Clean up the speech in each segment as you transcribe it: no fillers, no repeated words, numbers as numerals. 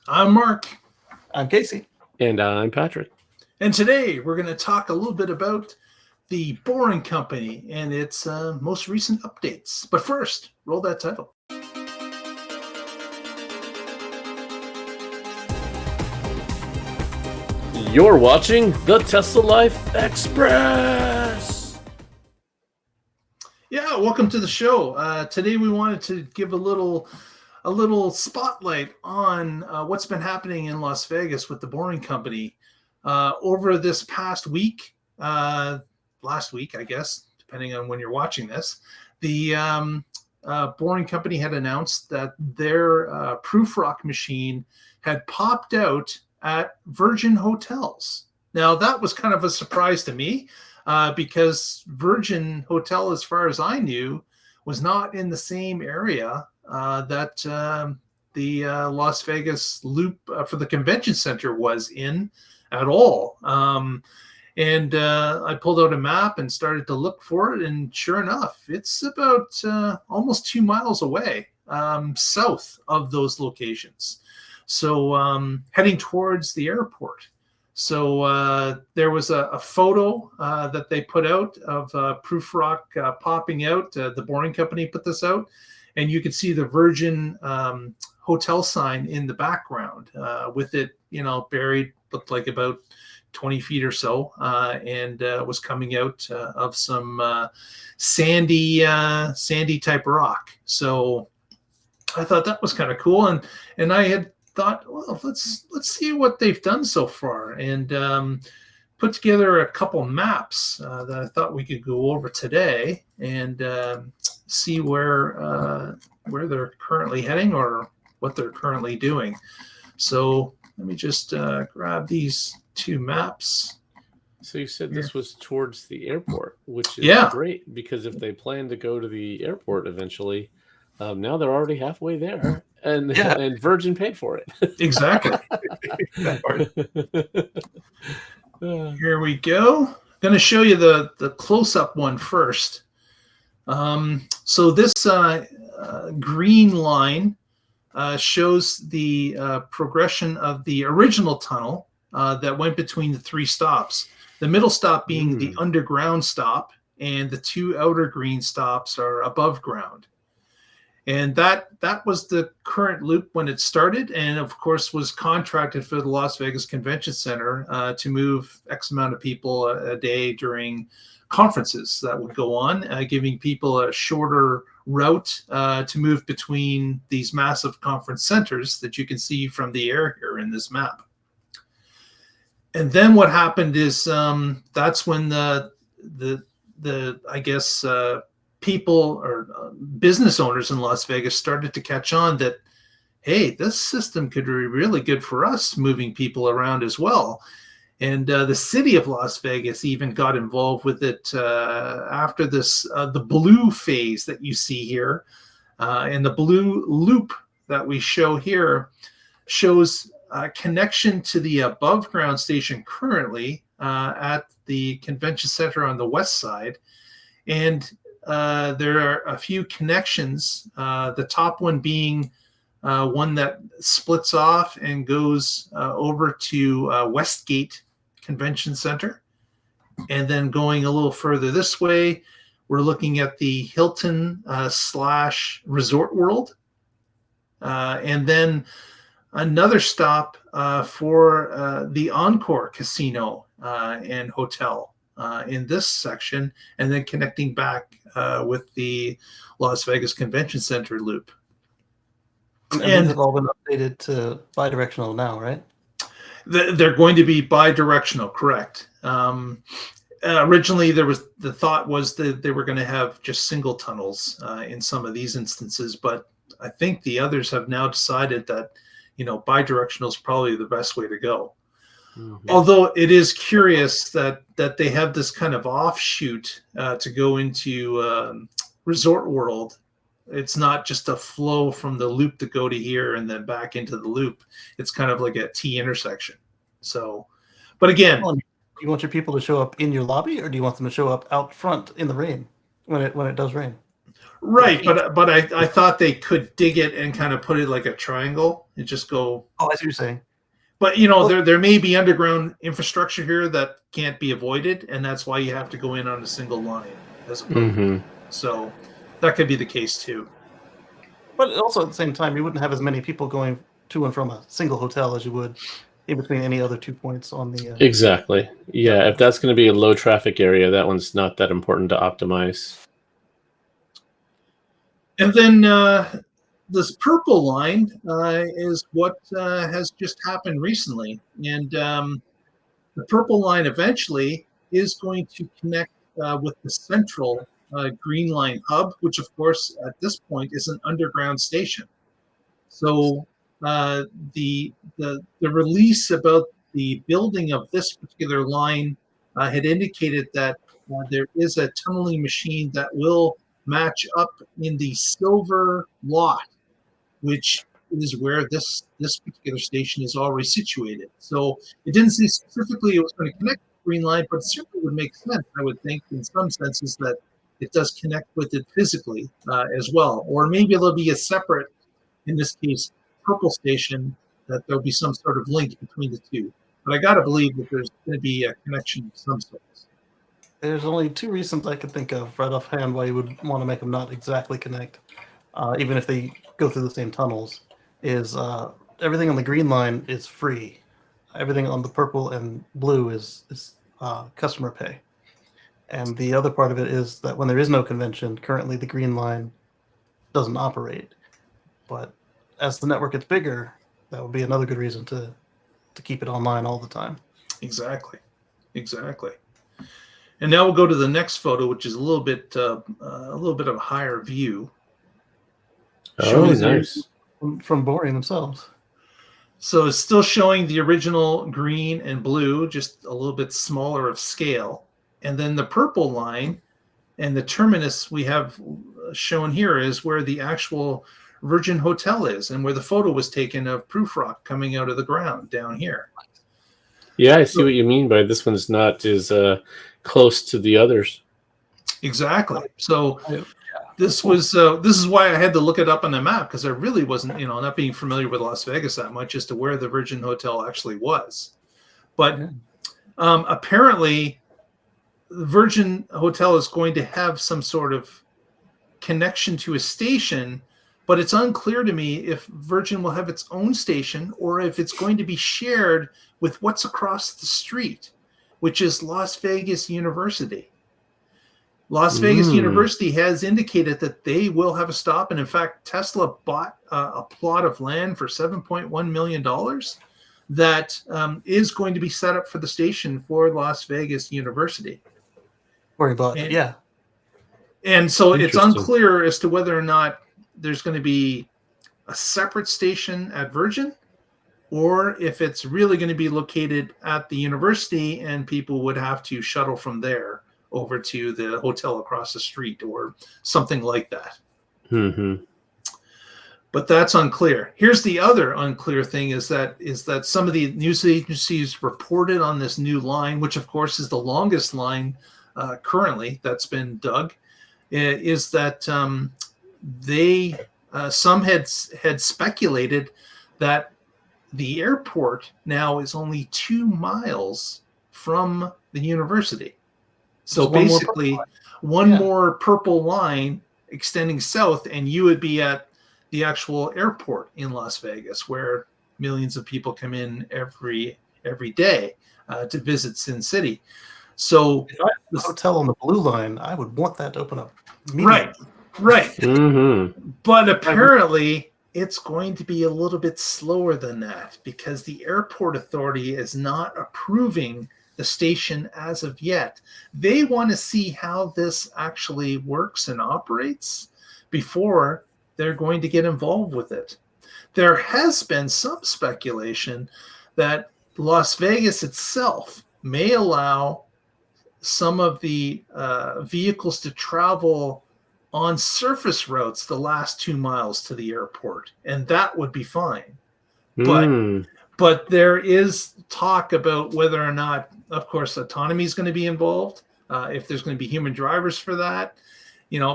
I'm Mark. I'm Casey. And I'm Patrick. And today we're going to talk a little bit about the Boring Company and its most recent updates. But first, roll that title. You're watching the Tesla Life Express. Yeah, welcome to the show. Today we wanted to give a little spotlight on what's been happening in Las Vegas with the Boring Company over this past week. Last week, I guess, depending on when you're watching this, the Boring Company had announced that their proof rock machine had popped out at Virgin Hotels. Now, that was kind of a surprise to me because Virgin Hotel, as far as I knew, was not in the same area that the Las Vegas Loop for the convention center was in at all. And I pulled out a map and started to look for it. And sure enough, it's about almost 2 miles away south of those locations. So heading towards the airport. So there was a photo that they put out of Proof Rock popping out. The Boring Company put this out. And you could see the Virgin hotel sign in the background with it, buried, looked like about 20 feet or so, and was coming out of some sandy type rock. So I thought that was kind of cool. And I had thought, well, let's see what they've done so far, and put together a couple maps that I thought we could go over today and see where they're currently heading or what they're currently doing. So let me just grab these two maps. So you said this was towards the airport, which is great, because if they plan to go to the airport eventually, now they're already halfway there, and Virgin paid for it. Exactly. Here we go. I'm going to show you the close-up one first. So this green line shows the progression of the original tunnel that went between the three stops. The middle stop being the underground stop, and the two outer green stops are above ground. And that was the current loop when it started, and of course was contracted for the Las Vegas Convention Center to move X amount of people a day during conferences that would go on, giving people a shorter route to move between these massive conference centers that you can see from the air here in this map. And then what happened is that's when the I guess people or business owners in Las Vegas started to catch on that, hey, this system could be really good for us moving people around as well. And the city of Las Vegas even got involved with it after this, the blue phase that you see here. And the blue loop that we show here shows a connection to the above ground station currently at the convention center on the west side. And there are a few connections, the top one being one that splits off and goes over to Westgate Convention Center. And then going a little further this way, we're looking at the Hilton / Resort World. And then another stop for the Encore Casino and Hotel in this section, and then connecting back with the Las Vegas Convention Center loop. And they've all been updated to bidirectional now, right? They're going to be bidirectional, correct. Originally, the thought was that they were going to have just single tunnels in some of these instances, but I think the others have now decided that bidirectional is probably the best way to go. Mm-hmm. Although it is curious that they have this kind of offshoot to go into Resort World. It's not just a flow from the loop to go to here and then back into the loop. It's kind of like a T intersection. So, but again, do you want your people to show up in your lobby, or do you want them to show up out front in the rain when it does rain? Right, but I thought they could dig it and kind of put it like a triangle and just go. Oh, I see what you're saying. But you know, there may be underground infrastructure here that can't be avoided, and that's why you have to go in on a single line as opposed. So that could be the case too. But also at the same time, you wouldn't have as many people going to and from a single hotel as you would in between any other 2 points on the. Exactly. Yeah, if that's going to be a low traffic area, that one's not that important to optimize. And then this purple line is what has just happened recently, and the purple line eventually is going to connect with the central Green Line hub, which of course at this point is an underground station. So the release about the building of this particular line had indicated that there is a tunneling machine that will match up in the silver lot, which is where this particular station is already situated. So it didn't say specifically it was going to connect the Green Line, but it certainly would make sense, I would think, in some senses that it does connect with it physically as well. Or maybe there'll be a separate, in this case, purple station, that there'll be some sort of link between the two. But I got to believe that there's going to be a connection of some sort. There's only 2 reasons I could think of right offhand why you would want to make them not exactly connect, even if they go through the same tunnels. Is everything on the Green Line is free. Everything on the purple and blue is customer pay. And the other part of it is that when there is no convention, currently the Green Line doesn't operate. But as the network gets bigger, that would be another good reason to keep it online all the time. Exactly. And now we'll go to the next photo, which is a little bit of a higher view. Oh, nice. From Boring themselves. So it's still showing the original green and blue, just a little bit smaller of scale. And then the purple line and the terminus we have shown here is where the actual Virgin Hotel is and where the photo was taken of Proof Rock coming out of the ground down here. Yeah, I see what you mean by this one's not as close to the others. Exactly. So this is why I had to look it up on the map, because I really wasn't, not being familiar with Las Vegas that much as to where the Virgin Hotel actually was. But apparently the Virgin Hotel is going to have some sort of connection to a station, but it's unclear to me if Virgin will have its own station or if it's going to be shared with what's across the street, which is Las Vegas University. Las Vegas University has indicated that they will have a stop, and in fact, Tesla bought a plot of land for $7.1 million that is going to be set up for the station for Las Vegas University. Worry about and so it's unclear as to whether or not there's going to be a separate station at Virgin, or if it's really going to be located at the university and people would have to shuttle from there over to the hotel across the street or something like that. But that's unclear. Here's the other unclear thing is that some of the news agencies reported on this new line, which of course is the longest line currently that's been dug, is that they some had speculated that the airport now is only 2 miles from the university. So basically, one more purple line extending south, and you would be at the actual airport in Las Vegas, where millions of people come in every day to visit Sin City. So if I had a hotel on the blue line, I would want that to open up immediately. Right. But apparently it's going to be a little bit slower than that because the airport authority is not approving the station as of yet. They want to see how this actually works and operates before they're going to get involved with it. There has been some speculation that Las Vegas itself may allow some of the vehicles to travel on surface routes the last 2 miles to the airport, and that would be fine. But there is talk about whether or not, of course, autonomy is going to be involved, if there's going to be human drivers for that,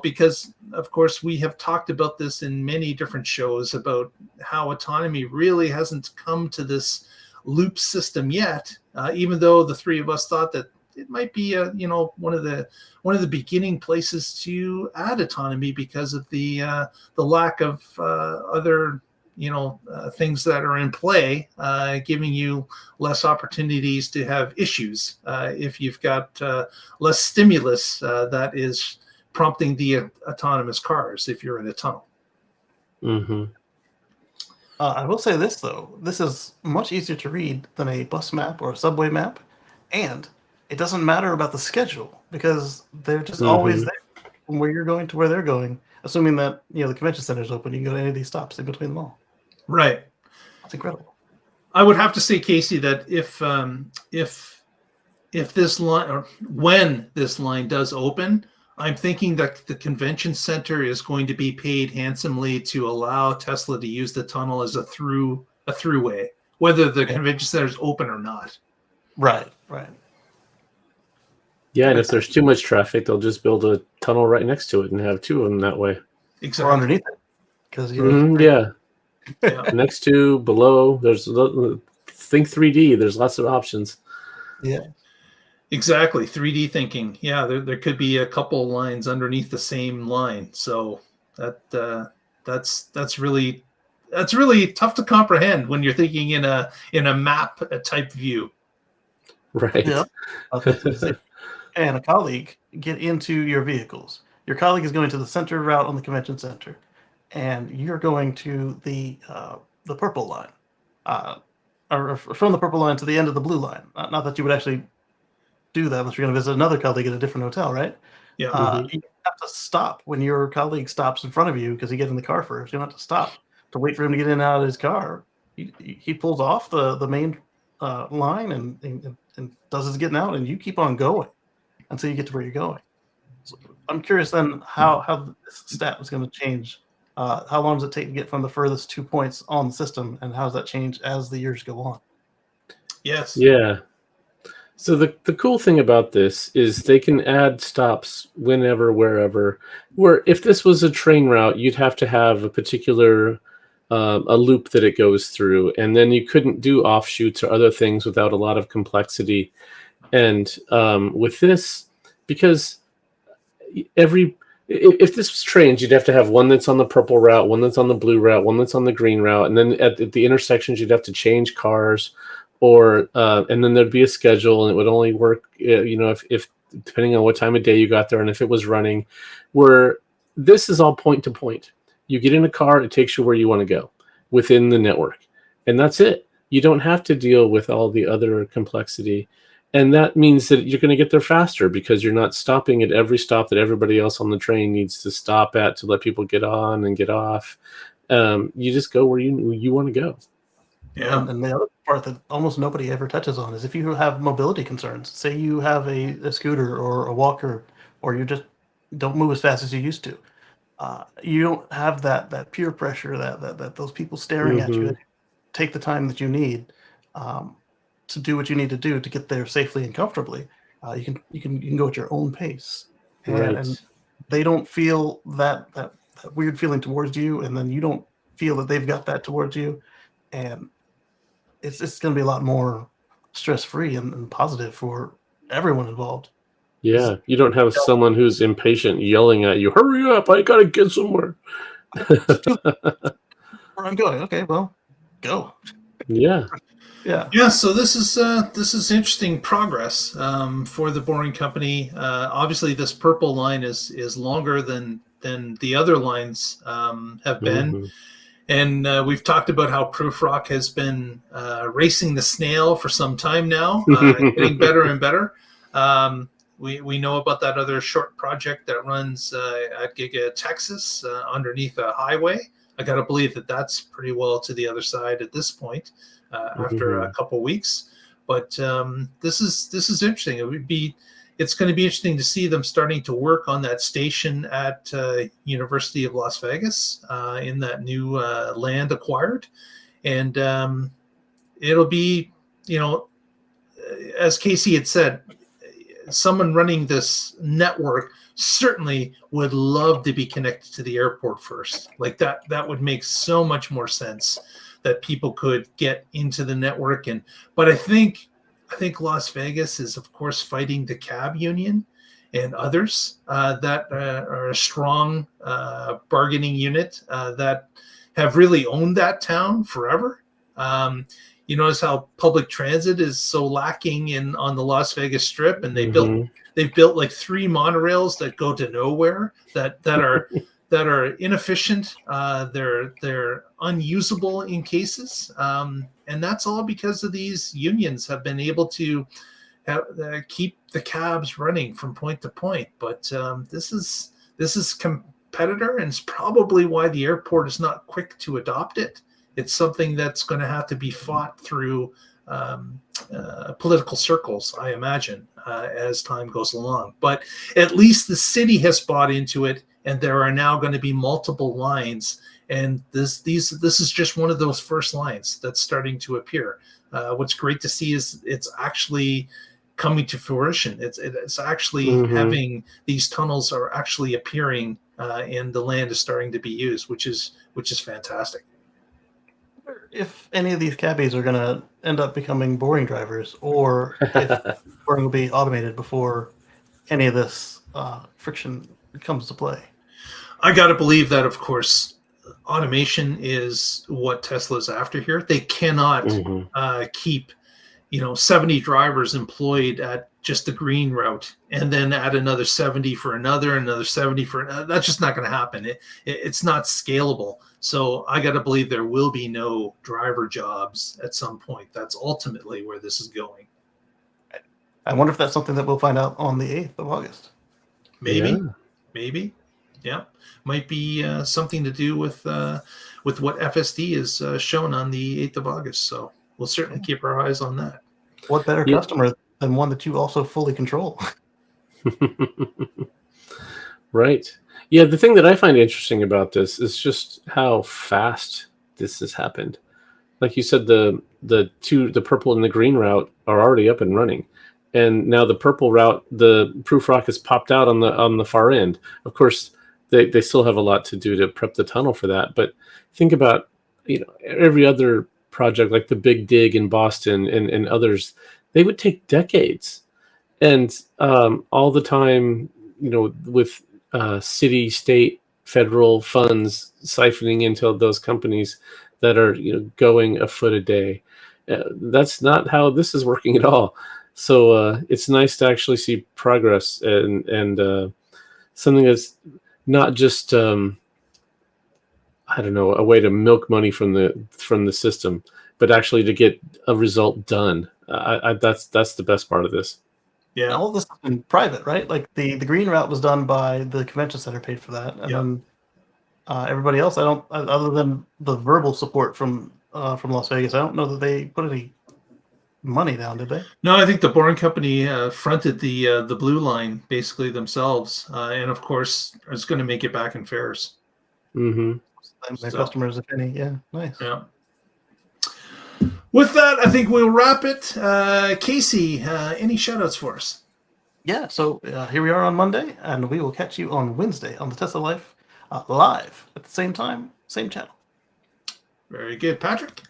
because of course we have talked about this in many different shows about how autonomy really hasn't come to this loop system yet, even though the three of us thought that it might be one of the beginning places to add autonomy because of the lack of other things that are in play, giving you less opportunities to have issues if you've got less stimulus that is prompting the autonomous cars if you're in a tunnel. Mm-hmm. I will say this, though. This is much easier to read than a bus map or a subway map, and it doesn't matter about the schedule because they're just always there from where you're going to where they're going, assuming that the convention center is open. You can go to any of these stops in between them all. Right. That's incredible. I would have to say, Casey, that if this line, or when this line does open, I'm thinking that the convention center is going to be paid handsomely to allow Tesla to use the tunnel as a throughway, whether the convention center is open or not. Right. Yeah, and if there's too much traffic, they'll just build a tunnel right next to it and have two of them that way. Exactly. Or underneath it, because next to, below. There's think 3D. There's lots of options. Yeah. Exactly, 3D thinking. Yeah, there could be a couple lines underneath the same line. So that's really tough to comprehend when you're thinking in a map type view. Right. Yeah. And a colleague get into your vehicles. Your colleague is going to the center route on the convention center, and you're going to the purple line, or from the purple line to the end of the blue line. Not that you would actually do that unless you're going to visit another colleague at a different hotel, right? Yeah. You have to stop when your colleague stops in front of you because he gets in the car first. You don't have to stop to wait for him to get in and out of his car. He pulls off the main line and does his getting out, and you keep on going until you get to where you're going. So I'm curious then how this stat was going to change. How long does it take to get from the furthest 2 points on the system, and how does that change as the years go on? Yes. Yeah. So the cool thing about this is they can add stops whenever, wherever. Where if this was a train route, you'd have to have a particular a loop that it goes through, and then you couldn't do offshoots or other things without a lot of complexity. And with this, because if this was trains, you'd have to have one that's on the purple route, one that's on the blue route, one that's on the green route, and then at the intersections you'd have to change cars, or and then there'd be a schedule, and it would only work, if depending on what time of day you got there and if it was running. Where this is all point to point. You get in a car, it takes you where you want to go within the network, and that's it. You don't have to deal with all the other complexity. And that means that you're going to get there faster because you're not stopping at every stop that everybody else on the train needs to stop at to let people get on and get off. You just go where you want to go. Yeah. And the other part that almost nobody ever touches on is if you have mobility concerns, say you have a scooter or a walker, or you just don't move as fast as you used to. You don't have that peer pressure, that those people staring at you. Take the time that you need to do what you need to do to get there safely and comfortably. You can go at your own pace, and they don't feel that weird feeling towards you, and then you don't feel that they've got that towards you, and it's going to be a lot more stress-free and positive for everyone involved. Yeah, you don't have someone who's impatient yelling at you, "Hurry up! I gotta get somewhere." Where I'm going? Okay, well, go. Yeah. So this is interesting progress for the Boring Company. Obviously, this purple line is longer than the other lines have been. And we've talked about how Prufrock has been racing the snail for some time now, getting better and better. We know about that other short project that runs at Giga, Texas, underneath a highway. I got to believe that that's pretty well to the other side at this point after a couple weeks. But this is interesting. It's going to be interesting to see them starting to work on that station at University of Las Vegas in that new land acquired. And it'll be, as Casey had said, someone running this network certainly would love to be connected to the airport first. Like that would make so much more sense that people could get into the network. But I think Las Vegas is, of course, fighting the cab union and others that are a strong bargaining unit that have really owned that town forever. You notice how public transit is so lacking on the Las Vegas Strip, and they've built like 3 monorails that go to nowhere that are inefficient. They're unusable in cases, and that's all because of these unions have been able to keep the cabs running from point to point. But this is competitor, and it's probably why the airport is not quick to adopt it. It's something that's going to have to be fought through political circles, I imagine, as time goes along. But at least the city has bought into it, and there are now going to be multiple lines. And this is just one of those first lines that's starting to appear. What's great to see is it's actually coming to fruition. It's actually having these tunnels are actually appearing, and the land is starting to be used, which is fantastic. If any of these cabbies are going to end up becoming boring drivers, or if boring will be automated before any of this friction comes to play. I got to believe that, of course, automation is what Tesla's after here. They cannot keep 70 drivers employed at just the green route and then add another 70 for another 70 for another. That's just not going to happen. It's not scalable. So I got to believe there will be no driver jobs at some point. That's ultimately where this is going. I wonder if that's something that we'll find out on the 8th of August. Maybe. Yeah. Might be something to do with what FSD is shown on the 8th of August. So we'll certainly keep our eyes on that. What better customer than one that you also fully control? Right. Yeah, the thing that I find interesting about this is just how fast this has happened. Like you said, the purple and the green route are already up and running. And now the purple route, the proof rock has popped out on the far end. Of course, they still have a lot to do to prep the tunnel for that. But think about every other project like the Big Dig in Boston and others, they would take decades. And all the time, with city, state, federal funds siphoning into those companies that are going a foot a day. That's not how this is working at all. So it's nice to actually see progress and something that's not just a way to milk money from the system, but actually to get a result done. That's the best part of this. Yeah, all of this has been private, right? Like the green route was done by the convention center, paid for that, and then everybody else, other than the verbal support from Las Vegas, I don't know that they put any money down, did they? No, I think the Boring Company fronted the blue line basically themselves, and of course is going to make it back in fares. Their customers, if any, nice. Yeah. With that, I think we'll wrap it. Casey, any shout-outs for us? Yeah, so here we are on Monday, and we will catch you on Wednesday on the Tesla Life live at the same time, same channel. Very good. Patrick?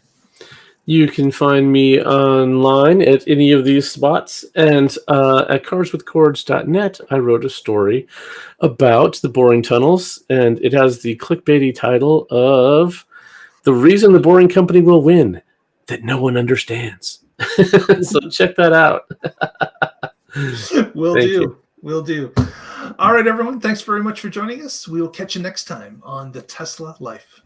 You can find me online at any of these spots, and at carswithcords.net, I wrote a story about the boring tunnels, and it has the clickbaity title of "The Reason the Boring Company Will Win That No One Understands." So check that out. Will do. All right, everyone. Thanks very much for joining us. We will catch you next time on the Tesla Life.